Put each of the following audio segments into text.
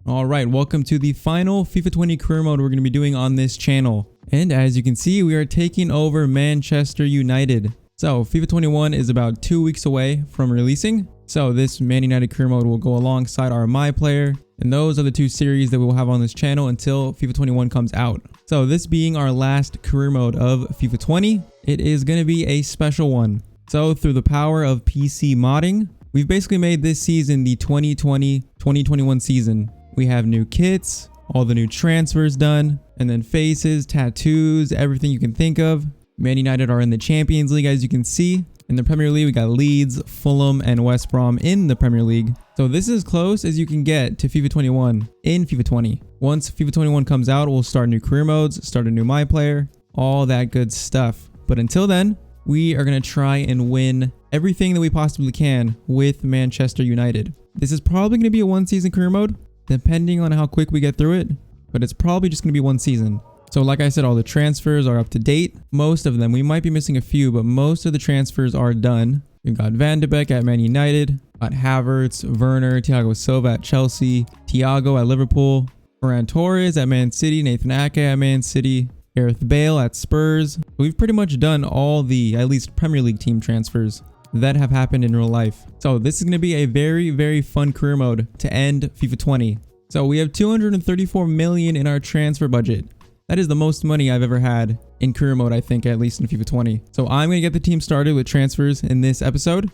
Alright, welcome to the final FIFA 20 career mode we're going to be doing on this channel. And as you can see, we are taking over Manchester United. So FIFA 21 is about 2 weeks away from releasing. So this Man United career mode will go alongside our My Player. And those are the two series that we will have on this channel until FIFA 21 comes out. So this being our last career mode of FIFA 20, it is going to be a special one. So through the power of PC modding, we've basically made this season the 2020-2021 season. We have new kits, all the new transfers done, and then faces, tattoos, everything you can think of. Man United are in the Champions League, as you can see. In the Premier League, we got Leeds, Fulham, and West Brom in the Premier League. So this is as close as you can get to FIFA 21 in FIFA 20. Once FIFA 21 comes out, we'll start new career modes, start a new My Player, all that good stuff. But until then, we are going to try and win everything that we possibly can with Manchester United. This is probably going to be a one-season career mode, depending on how quick we get through it, but it's probably just going to be one season. So like I said, all the transfers are up to date. Most of them, we might be missing a few, but most of the transfers are done. We've got Van de Beek at Man United, got Havertz, Werner, Thiago Silva at Chelsea, Thiago at Liverpool, Ferran Torres at Man City, Nathan Ake at Man City, Gareth Bale at Spurs. We've pretty much done all the, at least Premier League team transfers that have happened in real life. So this is going to be a very, very fun career mode to end FIFA 20. So we have 234 million in our transfer budget. That is the most money I've ever had in career mode, I think, at least in FIFA 20. So I'm going to get the team started with transfers in this episode,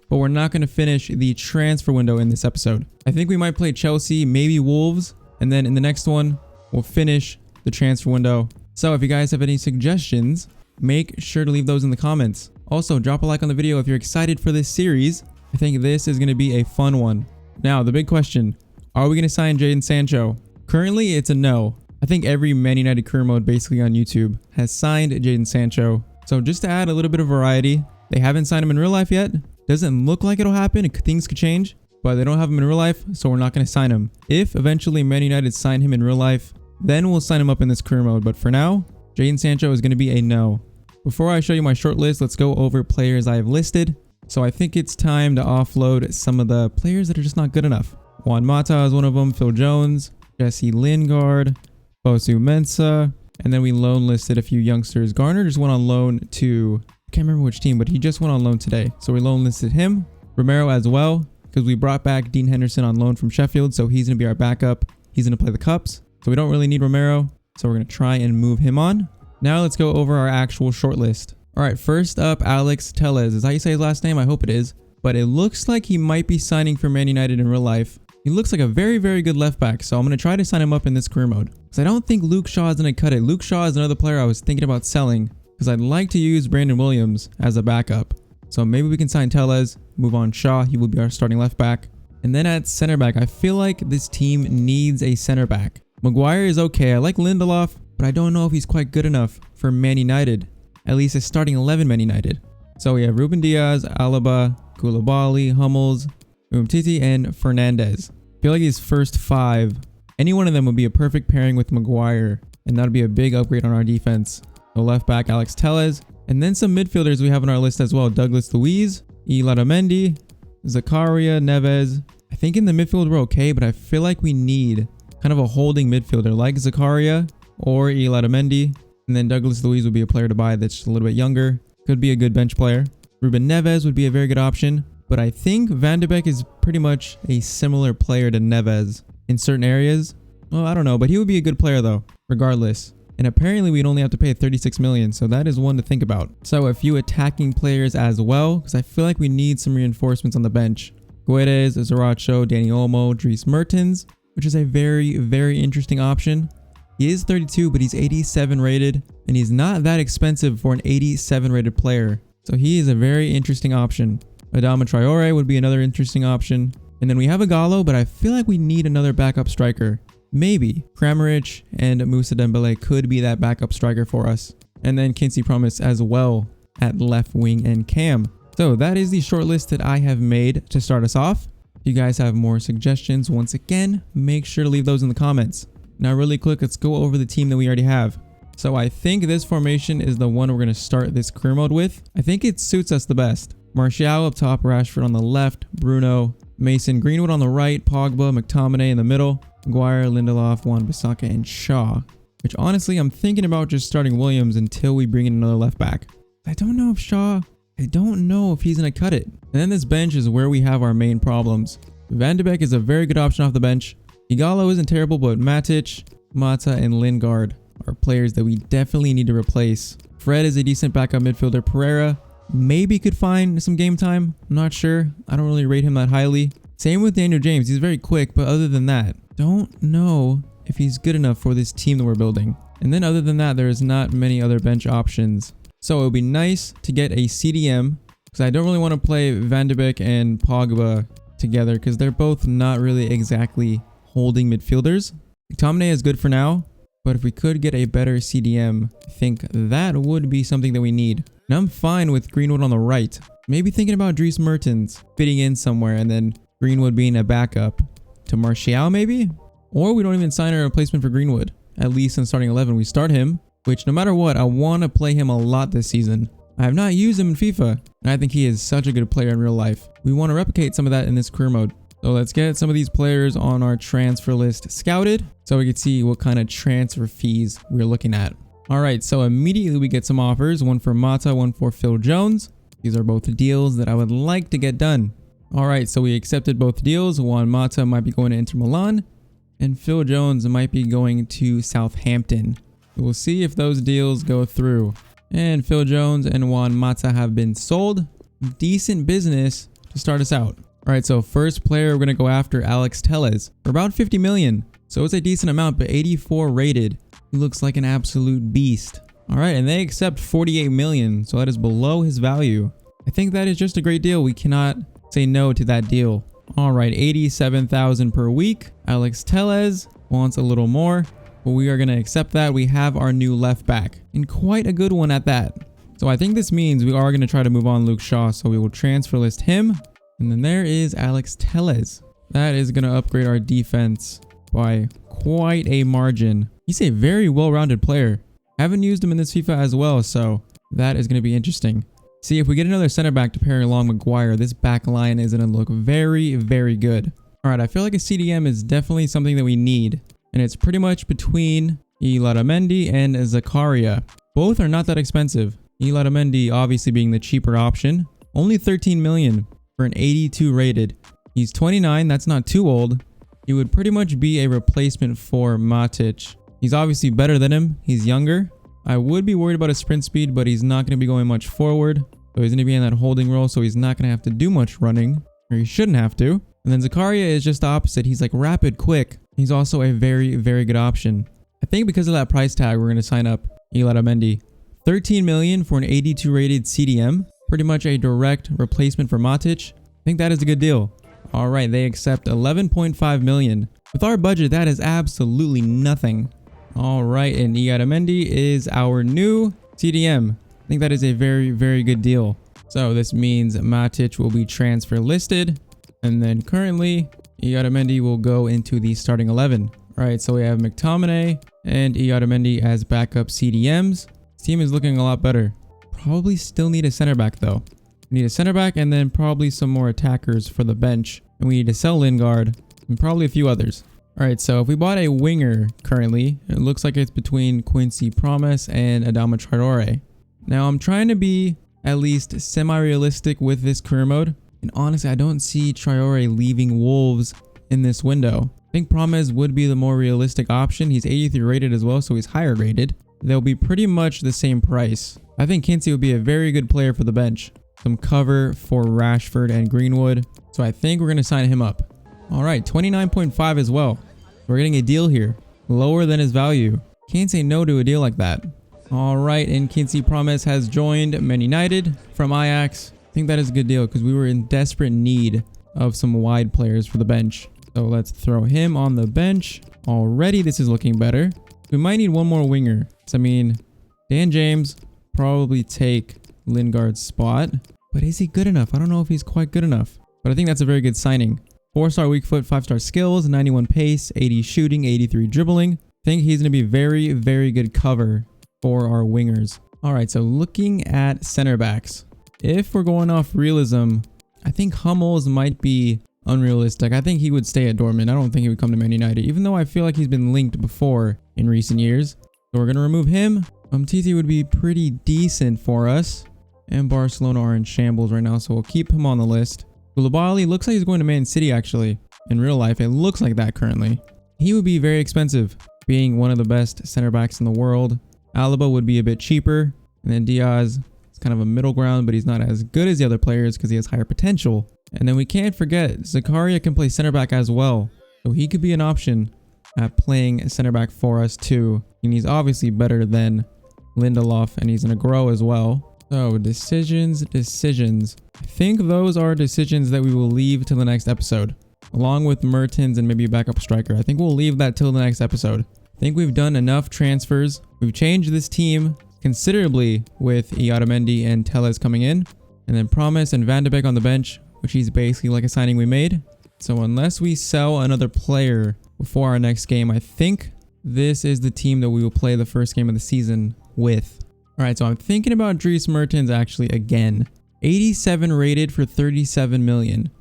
but we're not going to finish the transfer window in this episode. I think we might play Chelsea, maybe Wolves, and then in the next one, we'll finish the transfer window. So if you guys have any suggestions, make sure to leave those in the comments. Also, drop a like on the video if you're excited for this series. I think this is going to be a fun one. Now, the big question, are we going to sign Jadon Sancho? Currently, it's a no. I think every Man United career mode basically on YouTube has signed Jadon Sancho. So just to add a little bit of variety, they haven't signed him in real life yet. Doesn't look like it'll happen. Things could change, but they don't have him in real life, so we're not going to sign him. If eventually Man United sign him in real life, then we'll sign him up in this career mode. But for now, Jadon Sancho is going to be a no. Before I show you my short list, let's go over players I have listed. So I think it's time to offload some of the players that are just not good enough. Juan Mata is one of them, Phil Jones, Jesse Lingard, Bosu Mensah, and then we loan listed a few youngsters. Garner just went on loan to, I can't remember which team, but he just went on loan today. So we loan listed him, Romero as well, because we brought back Dean Henderson on loan from Sheffield, so he's going to be our backup. He's going to play the Cups, so we don't really need Romero, so we're going to try and move him on. Now let's go over our actual shortlist. All right, first up, Alex Telles. Is that how you say his last name? I hope it is. But it looks like he might be signing for Man United in real life. He looks like a very, very good left back, so I'm going to try to sign him up in this career mode. Because I don't think Luke Shaw is going to cut it. Luke Shaw is another player I was thinking about selling because I'd like to use Brandon Williams as a backup. So maybe we can sign Telles, move on Shaw. He will be our starting left back. And then at center back, I feel like this team needs a center back. Maguire is okay. I like Lindelof, but I don't know if he's quite good enough for Man United, at least as starting 11 Man United. So we have Ruben Diaz, Alaba, Koulibaly, Hummels, Umtiti, and Fernandez. I feel like these first five, any one of them would be a perfect pairing with Maguire, and that would be a big upgrade on our defense. So left back, Alex Telles, and then some midfielders we have on our list as well. Douglas Luiz, Illaramendi, Zakaria, Neves. I think in the midfield we're okay, but I feel like we need kind of a holding midfielder like Zakaria or Illaramendi, and then Douglas Luiz would be a player to buy that's just a little bit younger. Could be a good bench player. Ruben Neves would be a very good option, but I think Van de Beek is pretty much a similar player to Neves in certain areas. Well, I don't know, but he would be a good player though, regardless. And apparently we'd only have to pay 36 million, so that is one to think about. So a few attacking players as well, because I feel like we need some reinforcements on the bench. Guedes, Zaracho, Danny Olmo, Dries Mertens, which is a very, very interesting option. He is 32, but he's 87 rated, and he's not that expensive for an 87 rated player. So he is a very interesting option. Adama Traore would be another interesting option. And then we have a Gallo, but I feel like we need another backup striker. Maybe Kramaric and Moussa Dembele could be that backup striker for us. And then Quincy Promes as well at left wing and cam. So that is the short list that I have made to start us off. If you guys have more suggestions, once again, make sure to leave those in the comments. Now really quick, let's go over the team that we already have. So I think this formation is the one we're going to start this career mode with. I think it suits us the best. Martial up top, Rashford on the left, Bruno, Mason Greenwood on the right, Pogba, McTominay in the middle. Maguire, Lindelof, Wan-Bissaka, and Shaw. Which honestly, I'm thinking about just starting Williams until we bring in another left back. I don't know if he's going to cut it. And then this bench is where we have our main problems. Van de Beek is a very good option off the bench. Igalo isn't terrible, but Matic, Mata, and Lingard are players that we definitely need to replace. Fred is a decent backup midfielder. Pereira maybe could find some game time. I'm not sure. I don't really rate him that highly. Same with Daniel James. He's very quick, but other than that, don't know if he's good enough for this team that we're building. And then other than that, there's not many other bench options. So it would be nice to get a CDM because I don't really want to play Van de Beek and Pogba together because they're both not really exactly holding midfielders. McTominay is good for now, but if we could get a better CDM, I think that would be something that we need. And I'm fine with Greenwood on the right. Maybe thinking about Dries Mertens fitting in somewhere and then Greenwood being a backup to Martial maybe? Or we don't even sign a replacement for Greenwood. At least in starting 11, we start him, which no matter what, I want to play him a lot this season. I have not used him in FIFA, and I think he is such a good player in real life. We want to replicate some of that in this career mode. So let's get some of these players on our transfer list scouted so we can see what kind of transfer fees we're looking at. All right, so immediately we get some offers, one for Mata, one for Phil Jones. These are both deals that I would like to get done. All right, so we accepted both deals. Juan Mata might be going to Inter Milan, and Phil Jones might be going to Southampton. We'll see if those deals go through. And Phil Jones and Juan Mata have been sold. Decent business to start us out. All right, so first player we're going to go after Alex Telles for about 50 million. So it's a decent amount, but 84 rated. He looks like an absolute beast. All right, and they accept 48 million, so that is below his value. I think that is just a great deal. We cannot say no to that deal. All right, 87,000 per week. Alex Telles wants a little more, but we are going to accept that. We have our new left back, and quite a good one at that. So I think this means we are going to try to move on Luke Shaw, so we will transfer list him. And then there is Alex Telles. That is going to upgrade our defense by quite a margin. He's a very well-rounded player. Haven't used him in this FIFA as well, so that is going to be interesting. See, if we get another center back to pair along Maguire, this back line is going to look very, very good. All right, I feel like a CDM is definitely something that we need. And it's pretty much between Illaramendi and Zakaria. Both are not that expensive. Illaramendi obviously being the cheaper option. Only 13 million for an 82 rated. He's 29, that's not too old. He would pretty much be a replacement for Matic. He's obviously better than him. He's younger. I would be worried about his sprint speed, but he's not going to be going much forward. So he's going to be in that holding role, so he's not going to have to do much running. Or he shouldn't have to. And then Zakaria is just the opposite. He's like rapid, quick. He's also a very, very good option. I think because of that price tag, we're going to sign up Illaramendi. 13 million for an 82 rated CDM. Pretty much a direct replacement for Matic. I think that is a good deal. All right, they accept 11.5 million. With our budget, that is absolutely nothing. All right, and Illaramendi is our new CDM. I think that is a very, very good deal. So this means Matic will be transfer listed. And then currently, Illaramendi will go into the starting 11. All right, so we have McTominay and Illaramendi as backup CDMs. This team is looking a lot better. Probably still need a center back though. We need a center back and then probably some more attackers for the bench. And we need to sell Lingard and probably a few others. All right, so if we bought a winger currently, it looks like it's between Quincy Promes and Adama Traore. Now I'm trying to be at least semi-realistic with this career mode. And honestly, I don't see Traore leaving Wolves in this window. I think Promes would be the more realistic option. He's 83 rated as well, so he's higher rated. They'll be pretty much the same price. I think Quincy would be a very good player for the bench. Some cover for Rashford and Greenwood. So I think we're going to sign him up. All right, 29.5 as well. We're getting a deal here. Lower than his value. Can't say no to a deal like that. All right, and Quincy Promes has joined Man United from Ajax. I think that is a good deal because we were in desperate need of some wide players for the bench. So let's throw him on the bench. Already this is looking better. We might need one more winger. So, I mean, Dan James probably take Lingard's spot. But is he good enough? I don't know if he's quite good enough. But I think that's a very good signing. 4-star weak foot, 5-star skills, 91 pace, 80 shooting, 83 dribbling. I think he's going to be very, very good cover for our wingers. All right, so looking at center backs. If we're going off realism, I think Hummels might be unrealistic. I think he would stay at Dortmund. I don't think he would come to Man United, even though I feel like he's been linked before in recent years. So we're going to remove him. Tyztir would be pretty decent for us. And Barcelona are in shambles right now, so we'll keep him on the list. Koulibaly looks like he's going to Man City, actually. In real life, it looks like that currently. He would be very expensive, being one of the best center backs in the world. Alaba would be a bit cheaper. And then Diaz is kind of a middle ground, but he's not as good as the other players because he has higher potential. And then we can't forget, Zakaria can play center back as well. So he could be an option at playing center back for us too. And he's obviously better than Lindelof, and he's going to grow as well. So decisions. I think those are decisions that we will leave till the next episode. Along with Mertens and maybe a backup striker. I think we'll leave that till the next episode. I think we've done enough transfers. We've changed this team considerably with Otamendi and Telles coming in. And then Promes and Van de Beek on the bench, which he's basically like a signing we made. So unless we sell another player before our next game, I think this is the team that we will play the first game of the season with. All right, so I'm thinking about Dries Mertens actually again. 87 rated for 37 million.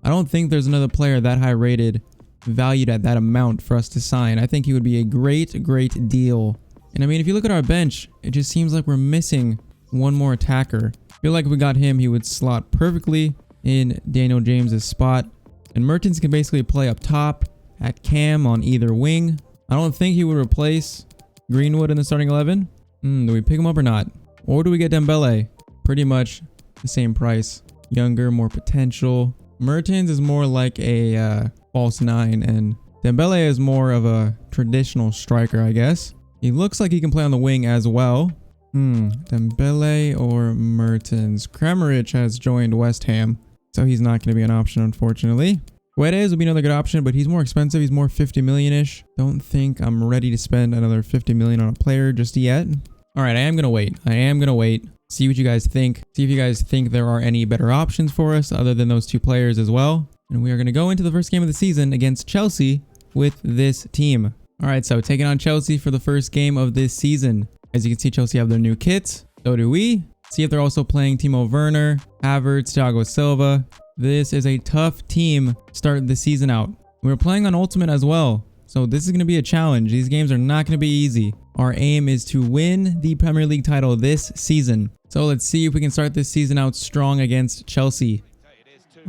I don't think there's another player that high rated, valued at that amount for us to sign. I think he would be a great deal. And I mean, if you look at our bench, it just seems like we're missing one more attacker. I feel like if we got him, he would slot perfectly in Daniel James's spot. And Mertens can basically play up top, at cam, on either wing. I don't think he would replace Greenwood in the starting 11. Do we pick him up or not? Or do we get Dembele? Pretty much the same price. Younger, more potential. Mertens is more like a false 9, and Dembele is more of a traditional striker, I guess. He looks like he can play on the wing as well. Dembele or Mertens? Kramaric has joined West Ham, so he's not going to be an option, unfortunately. Guedes would be another good option, but he's more expensive. He's more 50 million-ish. Don't think I'm ready to spend another 50 million on a player just yet. All right, I am going to wait. See what you guys think. See if you guys think there are any better options for us other than those two players as well. And we are going to go into the first game of the season against Chelsea with this team. All right, so taking on Chelsea for the first game of this season. As you can see, Chelsea have their new kits. So do we. See if they're also playing Timo Werner, Havertz, Thiago Silva. This is a tough team starting the season out. We're playing on Ultimate as well. So this is going to be a challenge. These games are not going to be easy. Our aim is to win the Premier League title this season. So let's see if we can start this season out strong against Chelsea.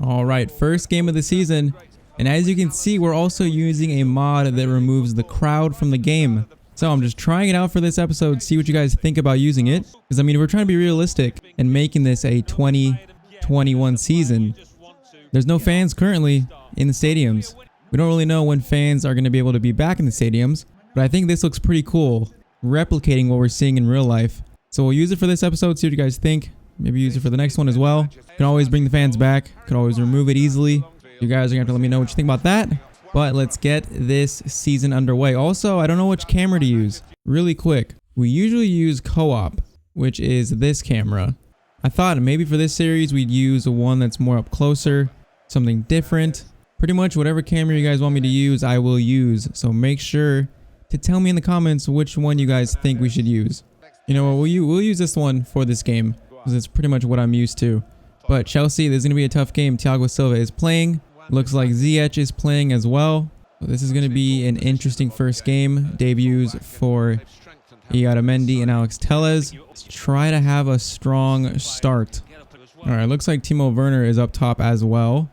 All right, first game of the season. And as you can see, we're also using a mod that removes the crowd from the game. So I'm just trying it out for this episode, see what you guys think about using it. Because I mean, we're trying to be realistic and making this a 2021 season. There's no fans currently in the stadiums. We don't really know when fans are going to be able to be back in the stadiums. But I think this looks pretty cool, replicating what we're seeing in real life. So we'll use it for this episode, see what you guys think. Maybe use it for the next one as well. Can always bring the fans back. Could always remove it easily. You guys are going to have to let me know what you think about that. But let's get this season underway. Also, I don't know which camera to use. Really quick. We usually use co-op, which is this camera. I thought maybe for this series we'd use one that's more up closer. Something different. Pretty much whatever camera you guys want me to use, I will use. So make sure to tell me in the comments which one you guys think we should use. You know what, we'll use this one for this game, because it's pretty much what I'm used to. But Chelsea, this is going to be a tough game. Thiago Silva is playing. Looks like Ziyech is playing as well. So this is going to be an interesting first game. Debuts for Otamendi and Alex Telles. Let's try to have a strong start. All right, looks like Timo Werner is up top as well.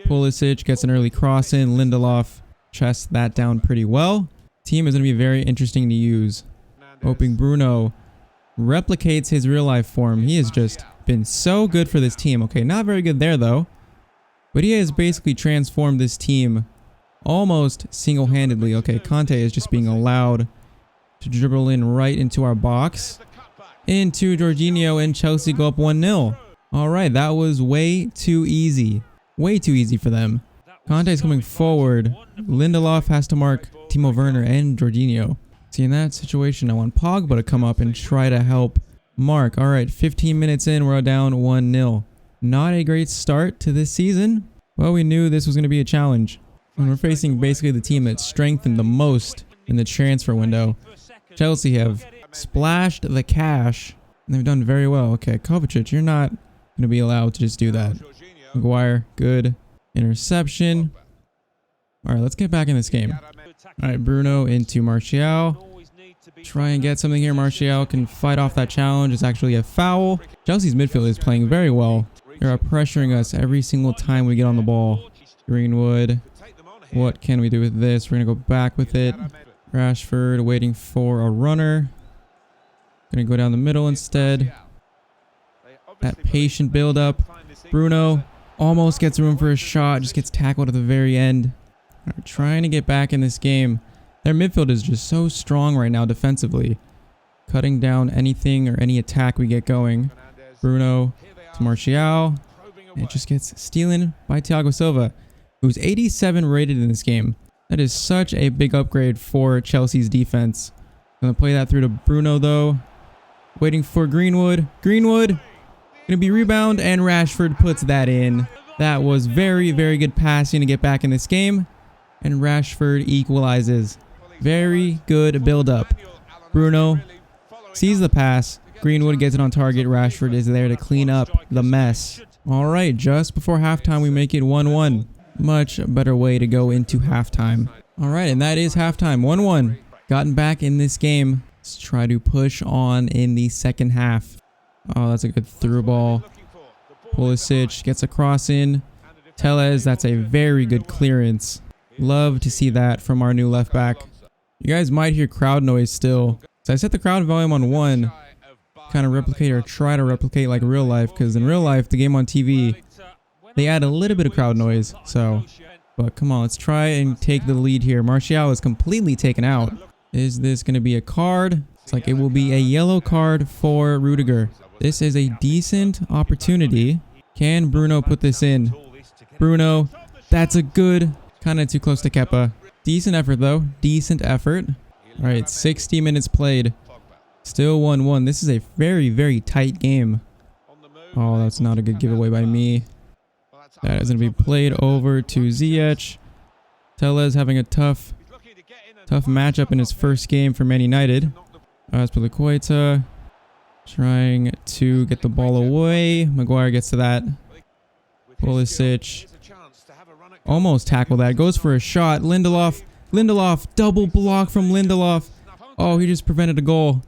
Pulisic gets an early cross in. Lindelof chests that down pretty well. Team is going to be very interesting to use. Hoping Bruno replicates his real life form. He has just been so good for this team. Okay, not very good there though. But he has basically transformed this team almost single-handedly. Okay, Conte is just being allowed to dribble in right into our box. Into Jorginho, and Chelsea go up 1-0. All right, that was way too easy. Way too easy for them. Conte is coming forward. Lindelof has to mark Timo Werner and Jorginho. See, in that situation, I want Pogba to come up and try to help mark. All right, 15 minutes in, we're down 1-0. Not a great start to this season. Well, we knew this was going to be a challenge. And we're facing basically the team that's strengthened the most in the transfer window. Chelsea have splashed the cash, and they've done very well. Okay, Kovacic, you're not going to be allowed to just do that. Maguire, good. Interception. All right, let's get back in this game. All right, Bruno into Martial. Try and get something here. Martial can fight off that challenge. It's actually a foul. Chelsea's midfield is playing very well. They are pressuring us every single time we get on the ball. Greenwood. What can we do with this? We're going to go back with it. Rashford waiting for a runner. Going to go down the middle instead. That patient build up. Bruno almost gets room for a shot. Just gets tackled at the very end. Right, trying to get back in this game. Their midfield is just so strong right now defensively. Cutting down anything or any attack we get going. Bruno to Martial. It just gets stolen by Thiago Silva, who's 87 rated in this game. That is such a big upgrade for Chelsea's defense. Gonna play that through to Bruno though. Waiting for Greenwood. Greenwood. Gonna be rebound, and Rashford puts that in. That was very, very good passing to get back in this game. And Rashford equalizes. Very good build-up. Bruno sees the pass. Greenwood gets it on target. Rashford is there to clean up the mess. All right, just before halftime, we make it 1-1. Much better way to go into halftime. All right, and that is halftime. 1-1. Gotten back in this game. Let's try to push on in the second half. Oh, that's a good through ball. Pulisic gets a cross in. Tellez, that's a very good clearance. Love to see that from our new left back. You guys might hear crowd noise still. So I set the crowd volume on 1. Kind of replicate or try to replicate like real life, because in real life, the game on TV, they add a little bit of crowd noise. But come on, let's try and take the lead here. Martial is completely taken out. Is this going to be a card? It's like it will be a yellow card for Rudiger. This is a decent opportunity. Can Bruno put this in? Bruno, that's a good, kind of too close to Kepa. Decent effort though, decent effort. All right, 60 minutes played. Still 1-1. This is a very, very tight game. Oh, that's not a good giveaway by me. That is going to be played over to Ziyech. Tellez having a tough matchup in his first game for Man United. Azpilicueta trying to get the ball away. Maguire gets to that. Pulisic almost tackled that. Goes for a shot. Lindelof. Double block from Lindelof. Oh, he just prevented a goal.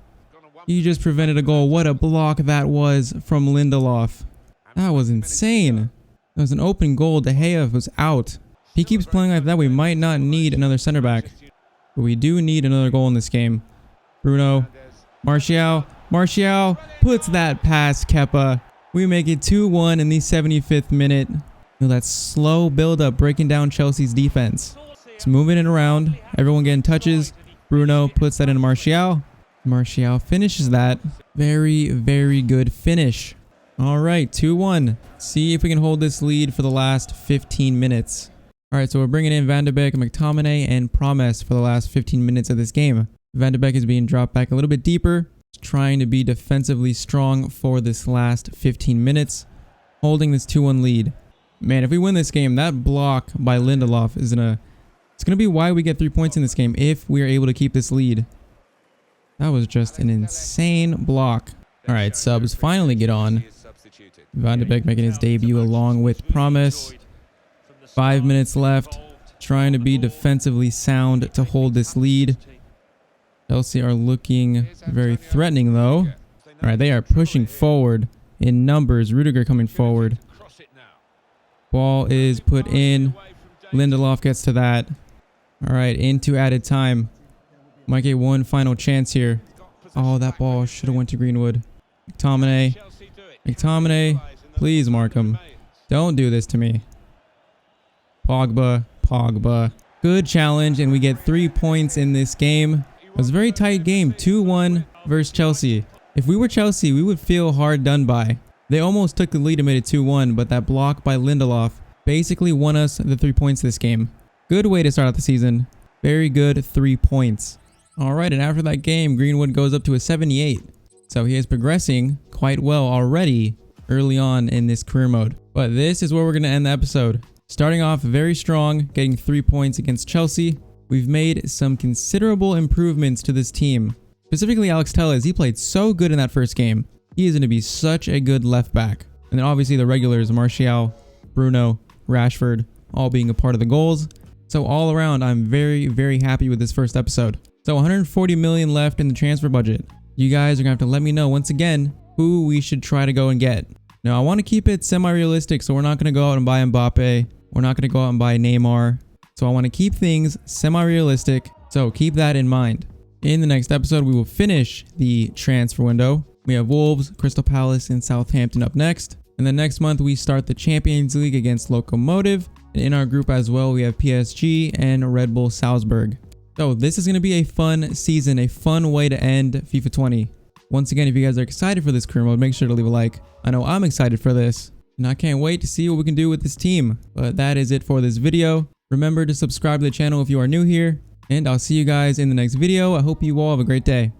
What a block that was from Lindelof. That was insane. That was an open goal. De Gea was out. If he keeps playing like that, we might not need another center back. But we do need another goal in this game. Bruno. Martial puts that past Kepa. We make it 2-1 in the 75th minute. That slow build-up breaking down Chelsea's defense. It's moving it around. Everyone getting touches. Bruno puts that into Martial. Martial finishes that. Very, very good finish. All right, 2-1. See if we can hold this lead for the last 15 minutes. All right, so we're bringing in Van de Beek, McTominay, and Promes for the last 15 minutes of this game. Van de Beek is being dropped back a little bit deeper, trying to be defensively strong for this last 15 minutes, holding this 2-1 lead. Man, if we win this game, that block by Lindelof is it's gonna be why we get 3 points in this game if we are able to keep this lead. That was just an insane block. All right, subs finally get on. Van de Beek making his debut along with Promes. 5 minutes left, trying to be defensively sound to hold this lead. Chelsea are looking very threatening though. All right, they are pushing forward in numbers. Rudiger coming forward. Ball is put in. Lindelof gets to that. All right, into added time. Might get one final chance here. Oh, that ball should have went to Greenwood. McTominay, please mark him. Don't do this to me. Pogba. Good challenge, and we get 3 points in this game. It was a very tight game, 2-1 versus Chelsea. If we were Chelsea, we would feel hard done by. They almost took the lead and made it 2-1, but that block by Lindelof basically won us the 3 points this game. Good way to start out the season. Very good 3 points. All right, and after that game, Greenwood goes up to a 78. So he is progressing quite well already early on in this career mode. But this is where we're going to end the episode. Starting off very strong, getting 3 points against Chelsea. We've made some considerable improvements to this team. Specifically Alex Tellez, he played so good in that first game. He is going to be such a good left back. And then obviously the regulars, Martial, Bruno, Rashford, all being a part of the goals. So all around, I'm very, very happy with this first episode. So 140 million left in the transfer budget. You guys are gonna have to let me know once again who we should try to go and get. Now I want to keep it semi-realistic, so we're not gonna go out and buy Mbappe. We're not gonna go out and buy Neymar. So I want to keep things semi-realistic. So keep that in mind. In the next episode, we will finish the transfer window. We have Wolves, Crystal Palace, and Southampton up next. And then next month, we start the Champions League against Lokomotiv. And in our group as well, we have PSG and Red Bull Salzburg. So this is going to be a fun season, a fun way to end FIFA 20. Once again, if you guys are excited for this career mode, make sure to leave a like. I know I'm excited for this, and I can't wait to see what we can do with this team. But that is it for this video. Remember to subscribe to the channel if you are new here, and I'll see you guys in the next video. I hope you all have a great day.